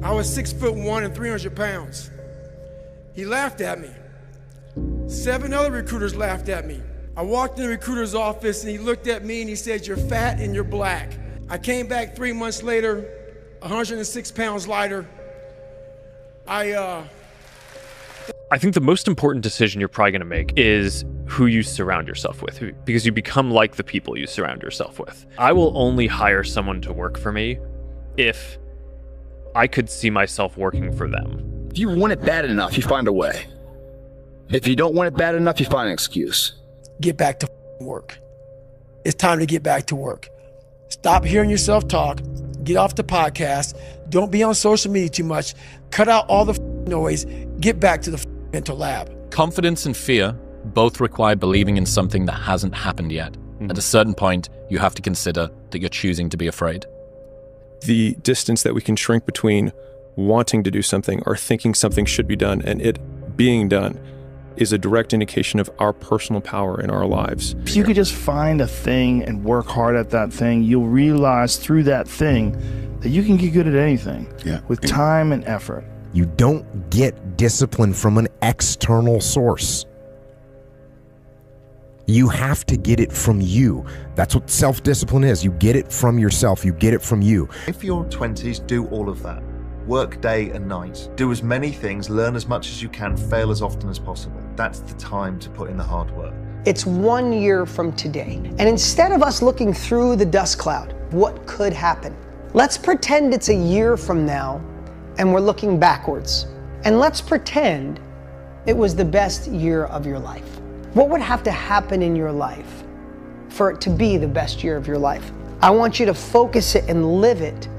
I was 6'1" and 300 pounds. He laughed at me. 7 other recruiters laughed at me. I walked in the recruiter's office and he looked at me and he said, "You're fat and you're black." I came back 3 months later, 106 pounds lighter. I think the most important decision you're probably going to make is who you surround yourself with, because you become like the people you surround yourself with. I will only hire someone to work for me if I could see myself working for them. If you want it bad enough, you find a way. If you don't want it bad enough, you find an excuse. Get back to work. It's time to get back to work. Stop hearing yourself talk. Get off the podcast. Don't be on social media too much. Cut out all the noise. Get back to the mental lab. Confidence and fear both require believing in something that hasn't happened yet. At a certain point, you have to consider that you're choosing to be afraid. The distance that we can shrink between wanting to do something or thinking something should be done and it being done is a direct indication of our personal power in our lives. If you could just find a thing and work hard at that thing, you'll realize through that thing that you can get good at anything with time and effort. You don't get discipline from an external source. You have to get it from you. That's what self-discipline is. You get it from yourself. You get it from you. If your 20s, do all of that. Work day and night. Do as many things, learn as much as you can, fail as often as possible. That's the time to put in the hard work. It's 1 year from today. And instead of us looking through the dust cloud, what could happen? Let's pretend it's a year from now and we're looking backwards. And let's pretend it was the best year of your life. What would have to happen in your life for it to be the best year of your life? I want you to focus it and live it,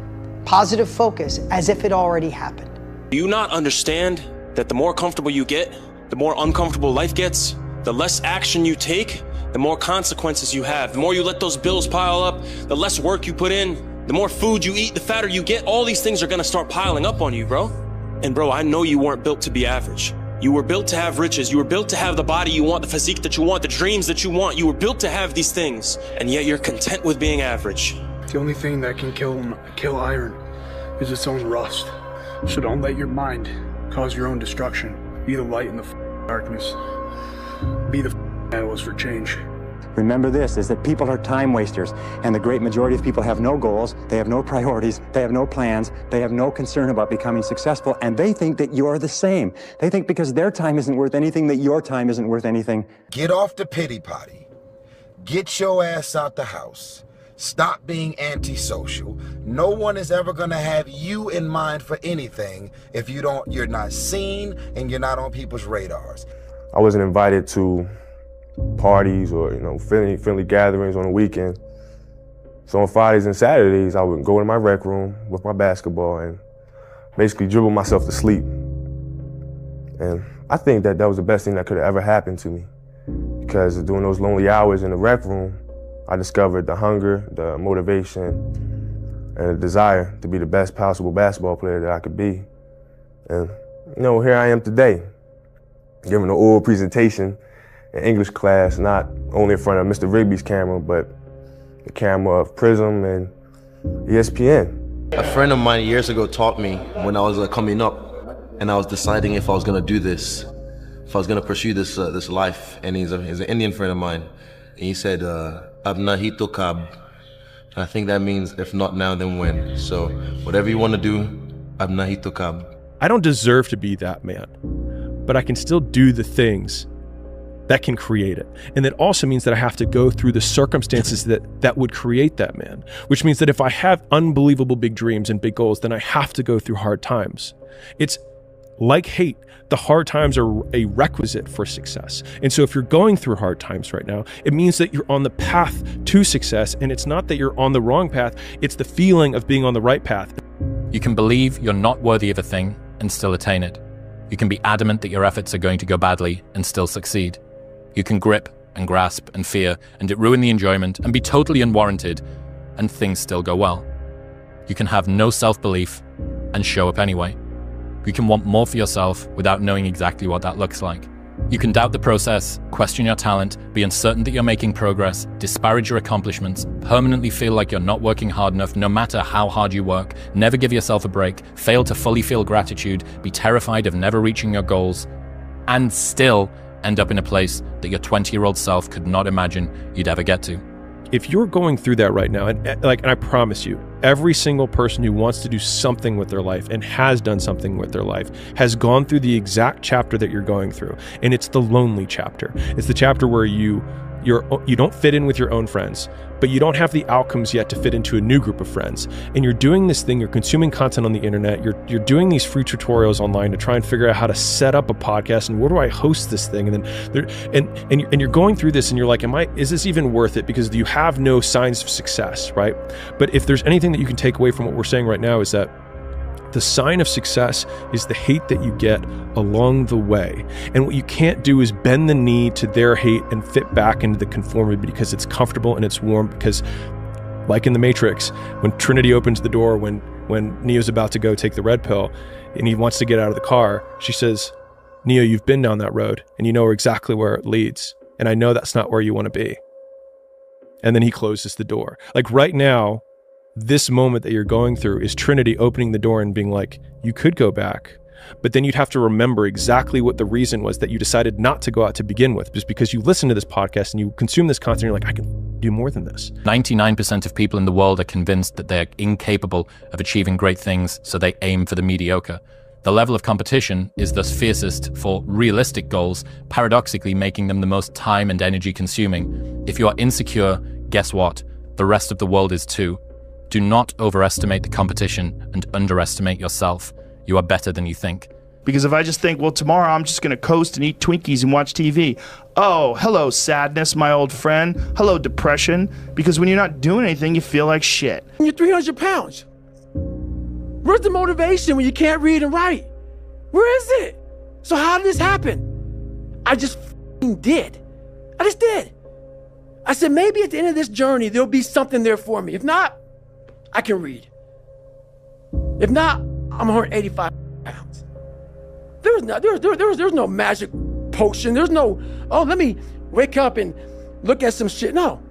positive focus, as if it already happened. Do you not understand that the more comfortable you get, the more uncomfortable life gets? The less action you take, the more consequences you have. The more you let those bills pile up, the less work you put in, the more food you eat, the fatter you get. All these things are gonna start piling up on you, bro. And bro, I know you weren't built to be average. You were built to have riches. You were built to have the body you want, the physique that you want, the dreams that you want. You were built to have these things, and yet you're content with being average. The only thing that can kill iron is its own rust. So don't let your mind cause your own destruction. Be the light in the darkness. Be the catalyst for change. Remember this, is that people are time wasters, and the great majority of people have no goals, they have no priorities, they have no plans, they have no concern about becoming successful, and they think that you're the same. They think because their time isn't worth anything, that your time isn't worth anything. Get off the pity potty. Get your ass out the house. Stop being antisocial. No one is ever gonna have you in mind for anything if you're not seen and you're not on people's radars. I wasn't invited to parties or friendly gatherings on the weekend. So on Fridays and Saturdays, I would go in my rec room with my basketball and basically dribble myself to sleep. And I think that was the best thing that could have ever happened to me, because during those lonely hours in the rec room, I discovered the hunger, the motivation, and the desire to be the best possible basketball player that I could be. And here I am today, giving an oral presentation in English class, not only in front of Mr. Rigby's camera, but the camera of Prism and ESPN. A friend of mine years ago taught me when I was coming up, and I was deciding if I was gonna do this, if I was gonna pursue this life. And he's an Indian friend of mine, and he said, "Ab nahi to kab." And I think that means if not now, then when. So whatever you want to do, ab nahi to kab. I don't deserve to be that man, but I can still do the things that can create it. And that also means that I have to go through the circumstances that would create that man, which means that if I have unbelievable big dreams and big goals, then I have to go through hard times. It's like hate. The hard times are a requisite for success. And so if you're going through hard times right now, it means that you're on the path to success. And it's not that you're on the wrong path, it's the feeling of being on the right path. You can believe you're not worthy of a thing and still attain it. You can be adamant that your efforts are going to go badly and still succeed. You can grip and grasp and fear and it ruin the enjoyment and be totally unwarranted and things still go well. You can have no self-belief and show up anyway. You can want more for yourself without knowing exactly what that looks like. You can doubt the process, question your talent, be uncertain that you're making progress, disparage your accomplishments, permanently feel like you're not working hard enough no matter how hard you work, never give yourself a break, fail to fully feel gratitude, be terrified of never reaching your goals, and still end up in a place that your 20-year-old self could not imagine you'd ever get to. If you're going through that right now, and I promise you, every single person who wants to do something with their life and has done something with their life has gone through the exact chapter that you're going through. And it's the lonely chapter. It's the chapter where you don't fit in with your own friends, but you don't have the outcomes yet to fit into a new group of friends. And you're doing this thing, you're consuming content on the internet, you're doing these free tutorials online to try and figure out how to set up a podcast and where do I host this thing? And then you're going through this and you're like, is this even worth it? Because you have no signs of success, right? But if there's anything that you can take away from what we're saying right now is that the sign of success is the hate that you get along the way. And what you can't do is bend the knee to their hate and fit back into the conformity because it's comfortable and it's warm. Because like in the Matrix, when Trinity opens the door, when Neo's about to go take the red pill and he wants to get out of the car, she says, Neo, you've been down that road and you know exactly where it leads. And I know that's not where you want to be. And then he closes the door. Like right now, this moment that you're going through is Trinity opening the door and being like, you could go back, but then you'd have to remember exactly what the reason was that you decided not to go out to begin with, just because you listen to this podcast and you consume this content, you're like, I can do more than this. 99% of people in the world are convinced that they're incapable of achieving great things, so they aim for the mediocre. The level of competition is thus fiercest for realistic goals, paradoxically making them the most time and energy consuming. If you are insecure, guess what? The rest of the world is too. Do not overestimate the competition and underestimate yourself. You are better than you think. Because if I just think, well, tomorrow I'm just going to coast and eat Twinkies and watch TV. Oh, hello, sadness, my old friend. Hello, depression. Because when you're not doing anything, you feel like shit. You're 300 pounds. Where's the motivation when you can't read and write? Where is it? So how did this happen? I just did. I just did. I said, maybe at the end of this journey, there'll be something there for me. If not, I can read. If not, I'm 185 pounds. There's no magic potion. There's no, oh, let me wake up and look at some shit. No,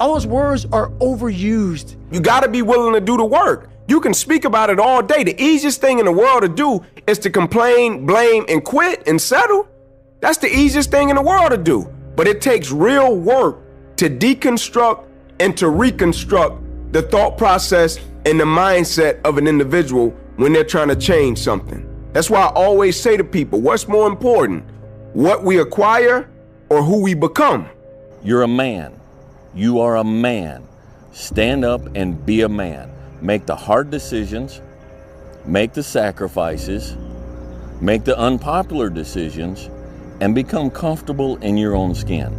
all those words are overused. You gotta be willing to do the work. You can speak about it all day. The easiest thing in the world to do is to complain, blame, and quit and settle. That's the easiest thing in the world to do. But it takes real work to deconstruct and to reconstruct the thought process and the mindset of an individual when they're trying to change something. That's why I always say to people, what's more important, what we acquire or who we become? You're a man. You are a man. Stand up and be a man. Make the hard decisions, make the sacrifices, make the unpopular decisions, and become comfortable in your own skin.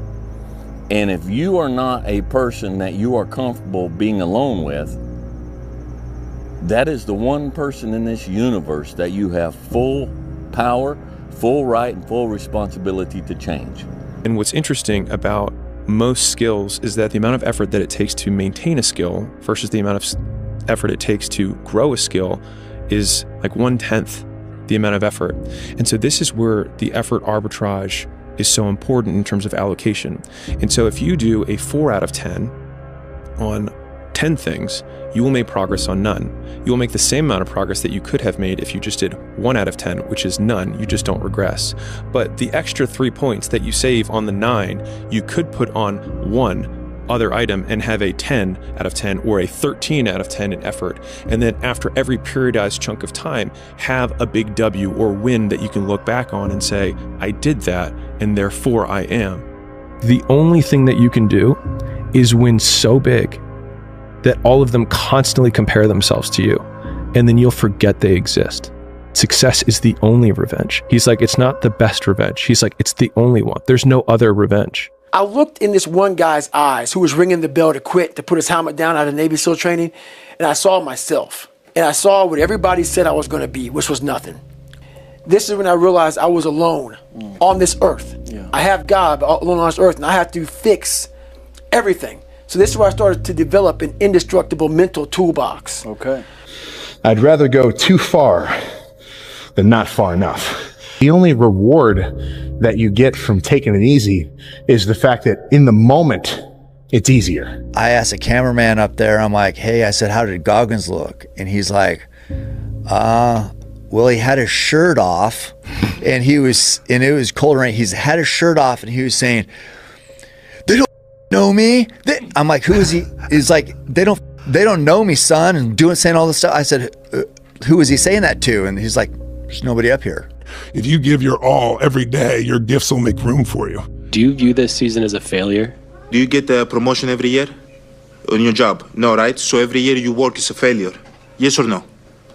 And if you are not a person that you are comfortable being alone with, that is the one person in this universe that you have full power, full right, and full responsibility to change. And what's interesting about most skills is that the amount of effort that it takes to maintain a skill versus the amount of effort it takes to grow a skill is like 1/10 the amount of effort. And so this is where the effort arbitrage is so important in terms of allocation. And so if you do a 4 out of 10 on 10 things, you will make progress on none. You will make the same amount of progress that you could have made if you just did 1 out of 10, which is none. You just don't regress. But the extra 3 points that you save on the 9, you could put on 1 other item and have a 10 out of 10 or a 13 out of 10 in effort. And then after every periodized chunk of time, have a big W or win that you can look back on and say, I did that and therefore I am. The only thing that you can do is win so big that all of them constantly compare themselves to you, and then you'll forget they exist. Success is the only revenge. He's like, it's not the best revenge. He's like, it's the only one. There's no other revenge. I looked in this one guy's eyes who was ringing the bell to quit, to put his helmet down out of Navy SEAL training, and I saw myself. And I saw what everybody said I was going to be, which was nothing. This is when I realized I was alone on this earth. Yeah. I have God alone on this earth, and I have to fix everything. So this is where I started to develop an indestructible mental toolbox. Okay. I'd rather go too far than not far enough. The only reward that you get from taking it easy is the fact that in the moment, it's easier. I asked a cameraman up there, I'm like, hey, I said, how did Goggins look? And he's like, well, he had his shirt off and it was cold rain. He's had his shirt off and he was saying, they don't know me. I'm like, who is he? He's like, they don't know me, son, and saying all this stuff. I said, who is he saying that to? And he's like, there's nobody up here. If you give your all every day, your gifts will make room for you. Do you view this season as a failure? Do you get a promotion every year on your job? No, right? So every year you work is a failure. Yes or no?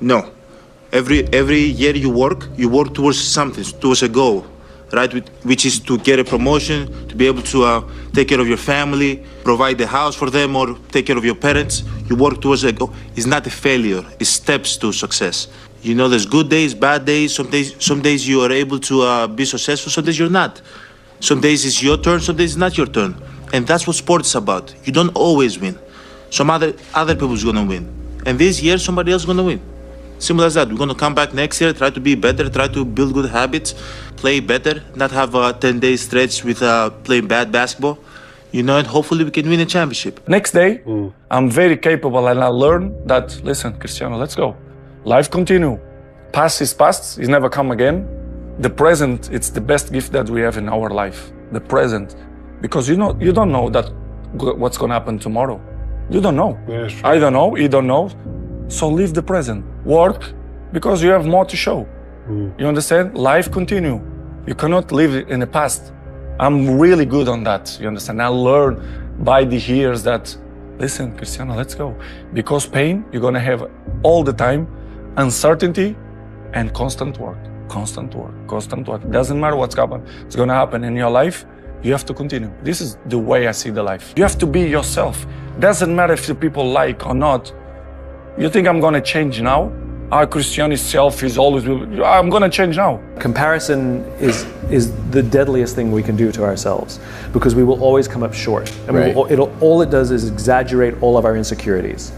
No. Every year you work towards something, towards a goal, right? Which is to get a promotion, to be able to take care of your family, provide the house for them, or take care of your parents. You work towards a goal. It's not a failure. It's steps to success. You know, there's good days, bad days. Some days you are able to be successful. Some days you're not. Some days it's your turn. Some days it's not your turn. And that's what sports is about. You don't always win. Some other people's gonna win. And this year, somebody else is gonna win. Simple as that. We're gonna come back next year, try to be better, try to build good habits, play better, not have a 10-day stretch with playing bad basketball. You know, and hopefully we can win a championship. Next day, I'm very capable and I learn that, listen, Cristiano, let's go. Life continue. Past is past, it's never come again. The present, it's the best gift that we have in our life. The present. Because you don't know that what's gonna happen tomorrow. You don't know. Yeah, I don't know, you don't know. So live the present. Work because you have more to show. You understand? Life continue. You cannot live in the past. I'm really good on that. You understand? I learn by the years that, listen, Cristiano, let's go. Because pain, you're gonna have all the time, uncertainty and constant work. Constant work, constant work. Doesn't matter what's it's gonna happen in your life. You have to continue. This is the way I see the life. You have to be yourself. Doesn't matter if the people like or not. You think I'm gonna change now? Our Cristiano self is always, I'm gonna change now. Comparison is the deadliest thing we can do to ourselves because we will always come up short. I mean, all it does is exaggerate all of our insecurities.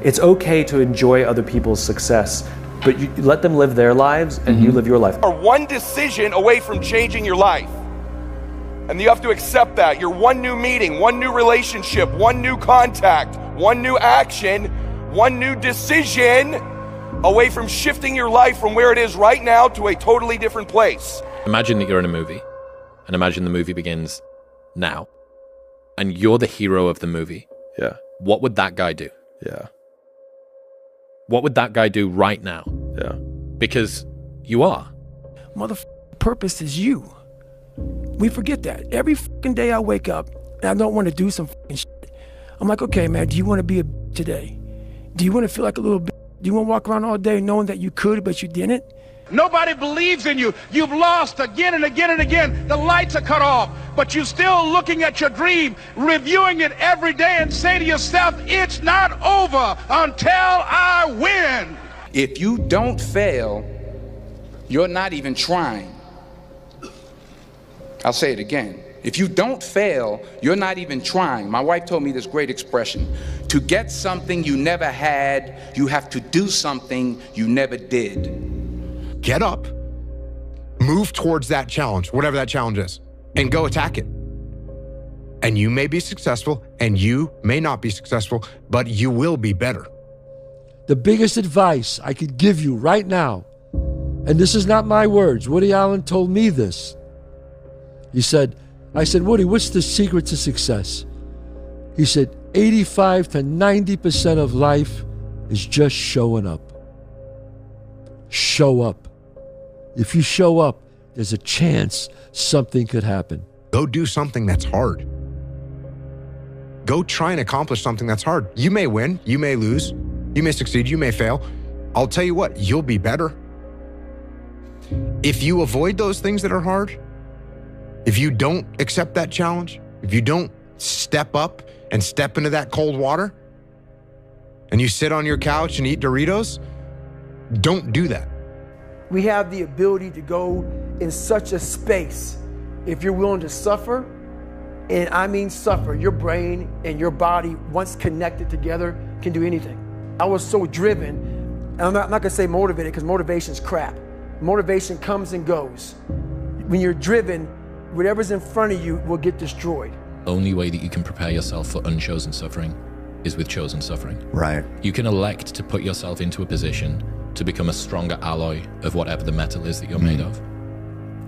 It's okay to enjoy other people's success, but you let them live their lives and you live your life. Are one decision away from changing your life. And you have to accept that. You're one new meeting, one new relationship, one new contact, one new action, one new decision away from shifting your life from where it is right now to a totally different place. Imagine that you're in a movie, and imagine the movie begins now, and you're the hero of the movie. Yeah. What would that guy do? Yeah. What would that guy do right now? Yeah. Because you are. Purpose is you. We forget that. Every fucking day I wake up and I don't want to do some fucking shit. I'm like, okay, man, do you want to be a today? Do you want to feel like a little bit? Do you want to walk around all day knowing that you could, but you didn't? Nobody believes in you. You've lost again and again and again. The lights are cut off, but you're still looking at your dream, reviewing it every day and say to yourself, it's not over until I win. If you don't fail, you're not even trying. I'll say it again. If you don't fail, you're not even trying. My wife told me this great expression. To get something you never had, you have to do something you never did. Get up, move towards that challenge, whatever that challenge is, and go attack it. And you may be successful, and you may not be successful, but you will be better. The biggest advice I could give you right now, and this is not my words, Woody Allen told me this. I said, Woody, what's the secret to success? He said, 85 to 90% of life is just showing up. Show up. If you show up, there's a chance something could happen. Go do something that's hard. Go try and accomplish something that's hard. You may win, you may lose, you may succeed, you may fail. I'll tell you what, you'll be better. If you avoid those things that are hard, if you don't accept that challenge, if you don't step up and step into that cold water, and you sit on your couch and eat Doritos, don't do that. We have the ability to go in such a space if you're willing to suffer, and I mean suffer. Your brain and your body, once connected together, can do anything. I was so driven, and I'm not gonna say motivated because motivation's crap. Motivation comes and goes. When you're driven, whatever's in front of you will get destroyed. Only way that you can prepare yourself for unchosen suffering is with chosen suffering. Right. You can elect to put yourself into a position to become a stronger alloy of whatever the metal is that you're made of.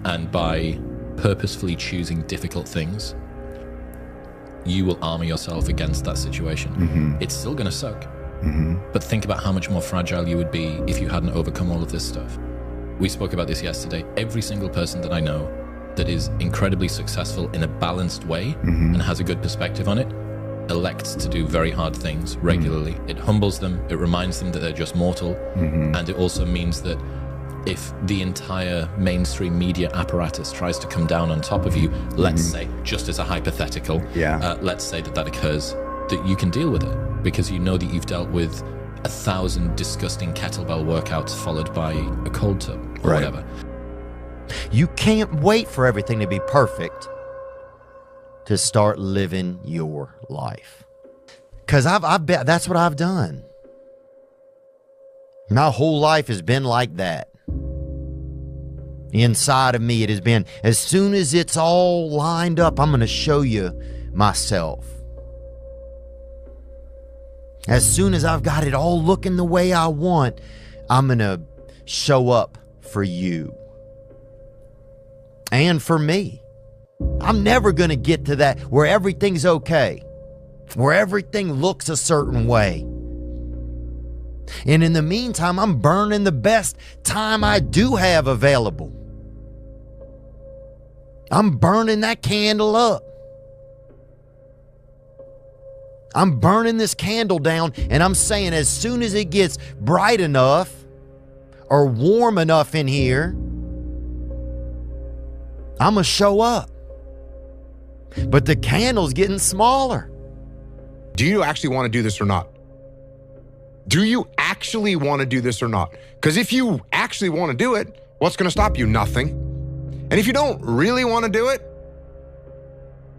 And by purposefully choosing difficult things, you will armor yourself against that situation. It's still going to suck. But think about how much more fragile you would be if you hadn't overcome all of this stuff. We spoke about this yesterday. Every single person that I know that is incredibly successful in a balanced way and has a good perspective on it elects to do very hard things regularly. It humbles them, it reminds them that they're just mortal, and it also means that if the entire mainstream media apparatus tries to come down on top of you, let's say, just as a hypothetical, let's say that occurs, that you can deal with it because you know that you've dealt with 1,000 disgusting kettlebell workouts followed by a cold tub or whatever. You can't wait for everything to be perfect to start living your life. Because I've been, that's what I've done. My whole life has been like that. Inside of me, it has been, as soon as it's all lined up, I'm going to show you myself. As soon as I've got it all looking the way I want, I'm going to show up for you. And for me. I'm never going to get to that where everything's okay, where everything looks a certain way. And in the meantime, I'm burning the best time I do have available. I'm burning that candle up. I'm burning this candle down, and I'm saying as soon as it gets bright enough or warm enough in here, I'm going to show up. But the candle's getting smaller. Do you actually want to do this or not? Do you actually want to do this or not? Because if you actually want to do it, what's going to stop you? Nothing. And if you don't really want to do it,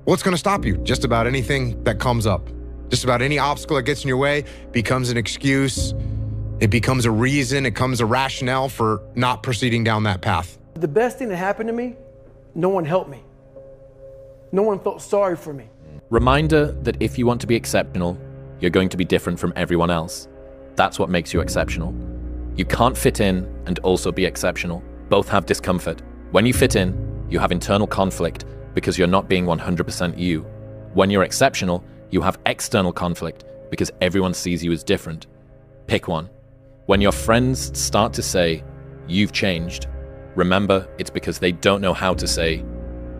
what's going to stop you? Just about anything that comes up. Just about any obstacle that gets in your way becomes an excuse. It becomes a reason. It becomes a rationale for not proceeding down that path. The best thing that happened to me, no one helped me. No one felt sorry for me. Reminder that if you want to be exceptional, you're going to be different from everyone else. That's what makes you exceptional. You can't fit in and also be exceptional. Both have discomfort. When you fit in, you have internal conflict because you're not being 100% you. When you're exceptional, you have external conflict because everyone sees you as different. Pick one. When your friends start to say, "You've changed," remember it's because they don't know how to say,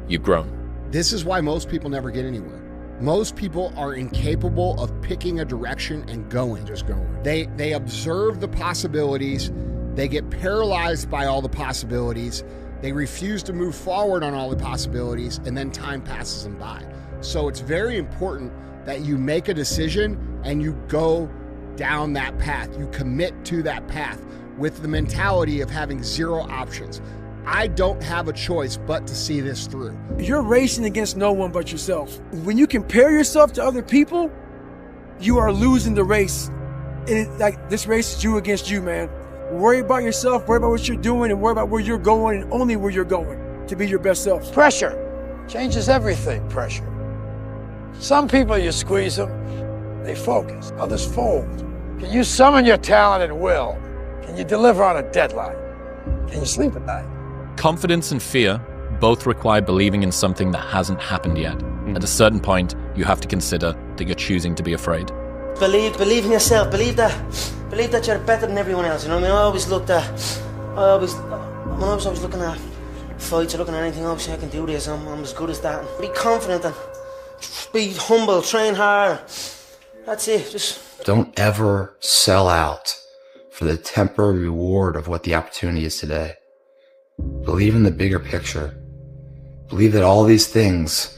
"You've grown." This is why most people never get anywhere. Most people are incapable of picking a direction and going. Just going. They observe the possibilities. They get paralyzed by all the possibilities. They refuse to move forward on all the possibilities, and then time passes them by. So it's very important that you make a decision and you go down that path. You commit to that path with the mentality of having zero options. I don't have a choice but to see this through. You're racing against no one but yourself. When you compare yourself to other people, you are losing the race. And like this race is you against you, man. Worry about yourself, worry about what you're doing, and worry about where you're going and only where you're going to be your best self. Pressure changes everything, pressure. Some people, you squeeze them, they focus, others fold. Can you summon your talent at will? Can you deliver on a deadline? Can you sleep at night? Confidence and fear both require believing in something that hasn't happened yet. At a certain point, you have to consider that you're choosing to be afraid. Believe in yourself. Believe that you're better than everyone else. You know what I mean? I always looked at, when I was always looking at fights or looking at anything, obviously I can do this. I'm as good as that. Be confident and be humble. Train hard. That's it. Just don't ever sell out for the temporary reward of what the opportunity is today. Believe in the bigger picture. Believe that all these things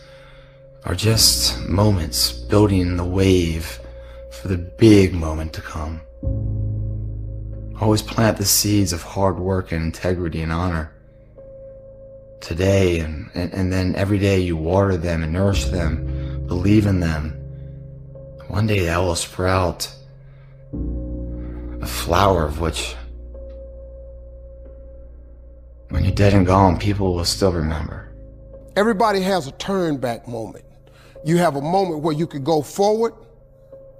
are just moments building the wave for the big moment to come. Always plant the seeds of hard work and integrity and honor. Today and then every day you water them and nourish them, believe in them. One day that will sprout a flower of which dead and gone, people will still remember. Everybody has a turn back moment. You have a moment where you can go forward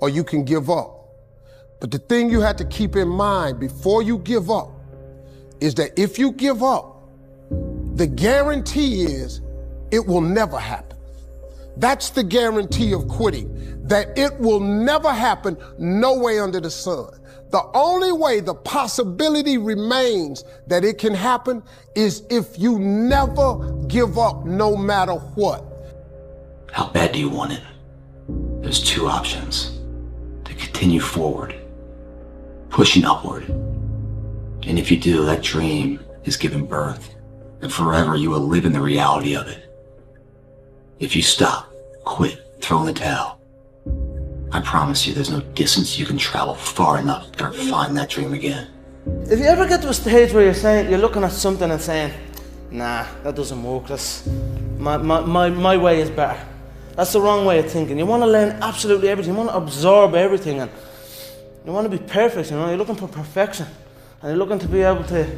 or you can give up. But the thing you have to keep in mind before you give up is that if you give up, the guarantee is it will never happen. That's the guarantee of quitting, that it will never happen, no way under the sun. The only way the possibility remains that it can happen is if you never give up, no matter what. How bad do you want it? There's two options. To continue forward, pushing upward. And if you do, that dream is given birth, and forever you will live in the reality of it. If you stop, quit, throw in the towel, I promise you there's no distance you can travel far enough to ever find that dream again. If you ever get to a stage where you're looking at something and saying, nah, that doesn't work, that's, my way is better. That's the wrong way of thinking. You want to learn absolutely everything, you want to absorb everything, and you want to be perfect, you know, you're looking for perfection. And you're looking to be able to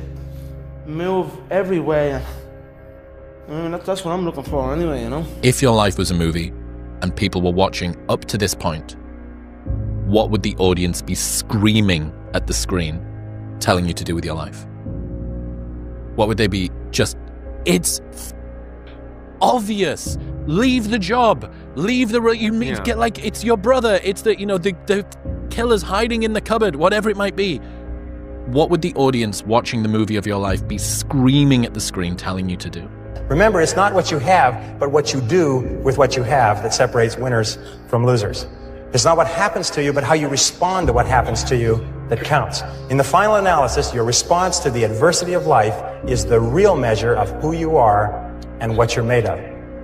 move every way. And I mean, that's what I'm looking for anyway, you know? If your life was a movie and people were watching up to this point, what would the audience be screaming at the screen, telling you to do with your life? What would they be just, it's obvious. Leave the job. Leave the, get like, it's your brother. It's the, the killer's hiding in the cupboard, whatever it might be. What would the audience watching the movie of your life be screaming at the screen, telling you to do? Remember, it's not what you have, but what you do with what you have that separates winners from losers. It's not what happens to you, but how you respond to what happens to you that counts. In the final analysis, your response to the adversity of life is the real measure of who you are and what you're made of.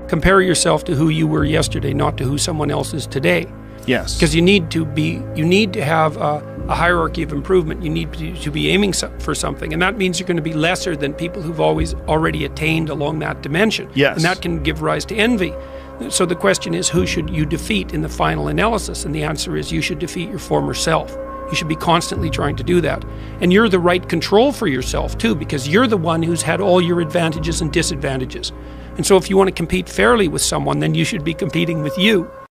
Compare yourself to who you were yesterday, not to who someone else is today. Yes. Because you need to have a hierarchy of improvement. You need to be aiming for something. And that means you're going to be lesser than people who've already attained along that dimension. Yes. And that can give rise to envy. So the question is, who should you defeat in the final analysis? And the answer is, you should defeat your former self. You should be constantly trying to do that. And you're the right control for yourself too, because you're the one who's had all your advantages and disadvantages. And so if you want to compete fairly with someone, then you should be competing with you.